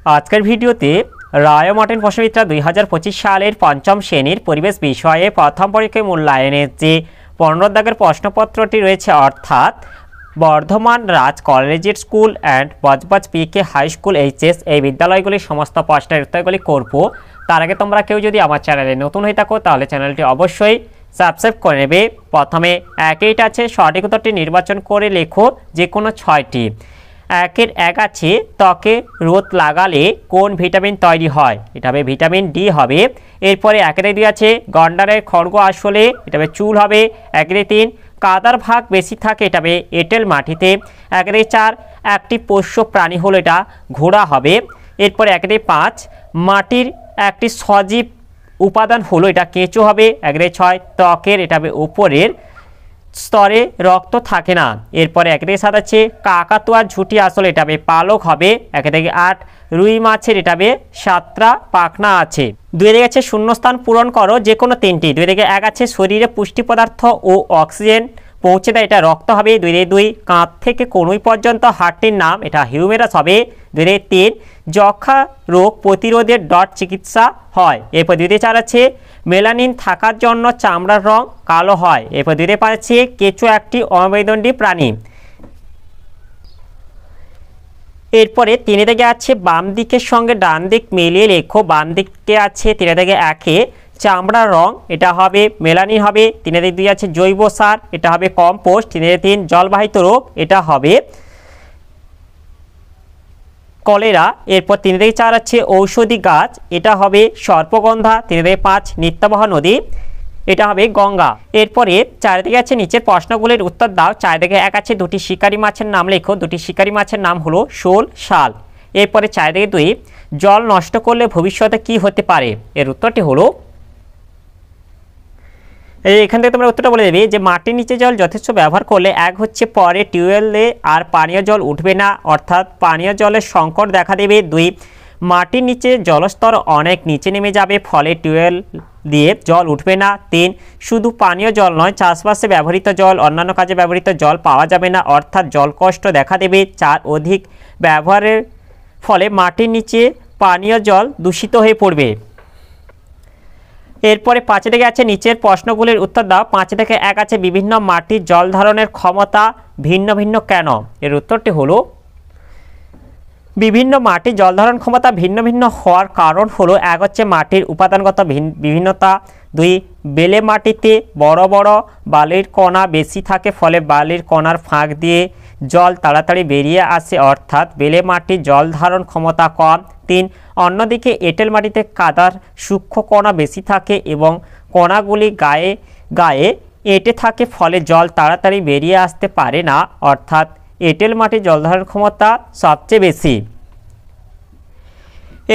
আজকের ভিডিওতে রায় মার্টিন প্রশ্নবিদ্যা 2025 সালের পঞ্চম শ্রেণীর পরিবেশ বিষয়ে প্রথম পরীক্ষায় মূল্যায়নের যে 15 দাগের প্রশ্নপত্রটি রয়েছে, অর্থাৎ বর্ধমান রাজ collegiate school and Budge Budge PK high school HS এই বিদ্যালয়গুলির সমস্ত প্রশ্নের উত্তরগুলি করব। তার আগে তোমরা কেউ যদি আমার চ্যানেলে নতুন হয়ে থাকো তাহলে চ্যানেলটি অবশ্যই সাবস্ক্রাইব করে নেবে। প্রথমে একইটা আছে, সঠিক উত্তরটি নির্বাচন করে লেখো যে কোনো 6টি। একের এক আছে, ত্বকে রোদ লাগালে কোন ভিটামিন তৈরি হয়? এটা হবে ভিটামিন ডি হবে। এরপরে একের 2 আছে, গন্ডারের খড়গ আসলে এটা হবে চুল হবে। একের 3, কাদার ভাগ বেশি থাকে এটা হবে এঁটেল মাটিতে। একের 4, একটি পোষ্য প্রাণী হলো এটা ঘোড়া হবে। এরপরে একের 5, মাটির একটি সজীব উপাদান হলো এটা কেঁচো হবে। একের 6, ত্বকের এটা হবে উপরের স্তরে রক্ত থাকে না। এরপরে একের 7 আছে, কাকাতুয়ার ঝুঁটি আসলে এটা হবে পালক হবে। একের 8, রুই মাছের এটা হবে 7টা পাখনা আছে। 2 আছে, শূন্যস্থান পূরণ করো যে কোনো 3টি। 2 আছে, শরীরে পুষ্টি পদার্থ ও অক্সিজেন পৌঁছে দেয় এটা রক্ত হবে। 2 কাঁধ থেকে কনুই পর্যন্ত হাড়টির নাম এটা হিউমেরাস হবে। 3, যক্ষা রোগ প্রতিরোধের চিকিৎসা হয়। এরপর 4 আছে, মেলানিন থাকার জন্য চামড়ার রং কালো হয়। এরপর 5 আছে, কেঁচো একটি অমেরুদণ্ডী প্রাণী। এরপরে 3 আছে, বাম দিকের সঙ্গে ডান দিক মিলিয়ে লেখো। বাম দিকে আছে 3-1, চামড়ার রং এটা হবে মেলানিন হবে। 3-2 আছে, জৈব সার এটা হবে কম্পোস্ট। 3 জলবাহিত রোগ এটা হবে কলেরা। এরপর 3-4 আছে, ঔষধি গাছ এটা হবে সর্পগন্ধা। 3-5, নিত্যবহ নদী এটা হবে গঙ্গা। এরপরে 4 আছে, নিচের প্রশ্নগুলির উত্তর দাও। 4-1 আছে, 2টি শিকারি মাছের নাম লেখো। 2টি শিকারি মাছের নাম হলো শোল, শাল। এরপরে 4-2, জল নষ্ট করলে ভবিষ্যতে কি হতে পারে? এর উত্তরটি হলো, এখান থেকে তোমরা উত্তরটা বলে দেবে যে মাটির নিচে জল যথেষ্ট ব্যবহার করলে এক হচ্ছে পরে টিউবওয়েলে আর পানীয় জল উঠবে না, অর্থাৎ পানীয় জলের সংকট দেখা দেবে। 2, মাটির নিচে জলস্তর অনেক নিচে নেমে যাবে, ফলে টিউবওয়েল দিয়ে জল উঠবে না। 3, শুধু পানীয় জল নয়, চাষবাসে ব্যবহৃত জল, অন্যান্য কাজে ব্যবহৃত জল পাওয়া যাবে না, অর্থাৎ জলকষ্ট দেখা দেবে। 4, অধিক ব্যবহারের ফলে মাটির নিচে পানীয় জল দূষিত হয়ে পড়বে। এরপরে 5 আছে, নিচের প্রশ্নগুলির উত্তর দাও। 5-1 আছে, বিভিন্ন মাটির জল ধারণের ক্ষমতা ভিন্ন ভিন্ন কেন? এর উত্তরটি হলো, বিভিন্ন মাটির জল ধারণ ক্ষমতা ভিন্ন ভিন্ন হওয়ার কারণ হলো, 1 হচ্ছে মাটির উপাদানগত বিভিন্নতা। 2, বেলে মাটিতে বড় বড় বালির কণা বেশি থাকে, ফলে বালির কণার ফাঁক দিয়ে জল তাড়াতাড়ি বেরিয়ে আসে, অর্থাৎ বেলে মাটির জল ধারণ ক্ষমতা কম। 3, অন্যদিকে এঁটেল মাটিতে কাদার সূক্ষ্ম কণা বেশি থাকে এবং কণাগুলি গায়ে গায়ে এঁটে থাকে, ফলে জল তাড়াতাড়ি বেরিয়ে আসতে পারে না, অর্থাৎ এঁটেল মাটির জল ধারণ ক্ষমতা সবচেয়ে বেশি।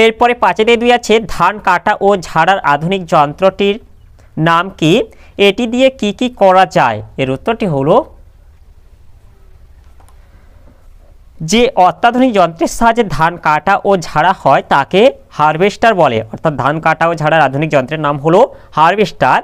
এরপরে 5-2 আছে, ধান কাটা ও ঝাড়ার আধুনিক যন্ত্রটির নাম কি? এটি দিয়ে কি কি করা যায়? এর উত্তরটি হলো, যে অত্যাধুনিক যন্ত্রের সাহায্যে ধান কাটা ও ঝাড়া হয় তাকে হারভেস্টার বলে, অর্থাৎ ধান কাটা ও ঝাড়ার আধুনিক যন্ত্রের নাম হলো হারভেস্টার।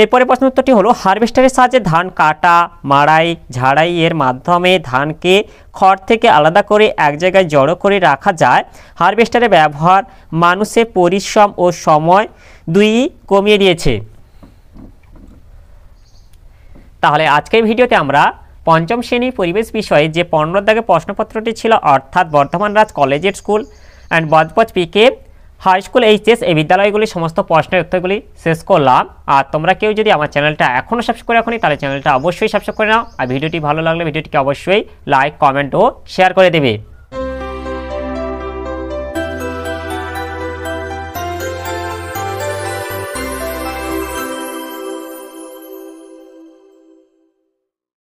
এরপরে প্রশ্ন উত্তরটি হলো, হারভেস্টারের সাহায্যে ধান কাটা, মাড়াই, ঝাড়াই এর মাধ্যমে ধানকে খড় থেকে আলাদা করে এক জায়গায় জড়ো করে রাখা যায়। হারভেস্টারের ব্যবহার মানুষের পরিশ্রম ও সময় দুইই কমিয়ে দিয়েছে। তাহলে আজকের ভিডিওতে আমরা পঞ্চম শ্রেণীর পরিবেশ বিষয়ে যে 15 দাগের প্রশ্নপত্রটি ছিল, অর্থাৎ বর্ধমান রাজ collegiate school and Budge Budge PK high school HS এই বিদ্যালয়গুলির সমস্ত প্রশ্নের উত্তরগুলি শেষ করলাম। আর তোমরা কেউ যদি আমার চ্যানেলটা এখনও সাবস্ক্রাইব করে রাখোনি তাহলে চ্যানেলটা অবশ্যই সাবস্ক্রাইব করে নাও। আর ভিডিওটি ভালো লাগলে ভিডিওটিকে অবশ্যই লাইক, কমেন্ট ও শেয়ার করে দেবে।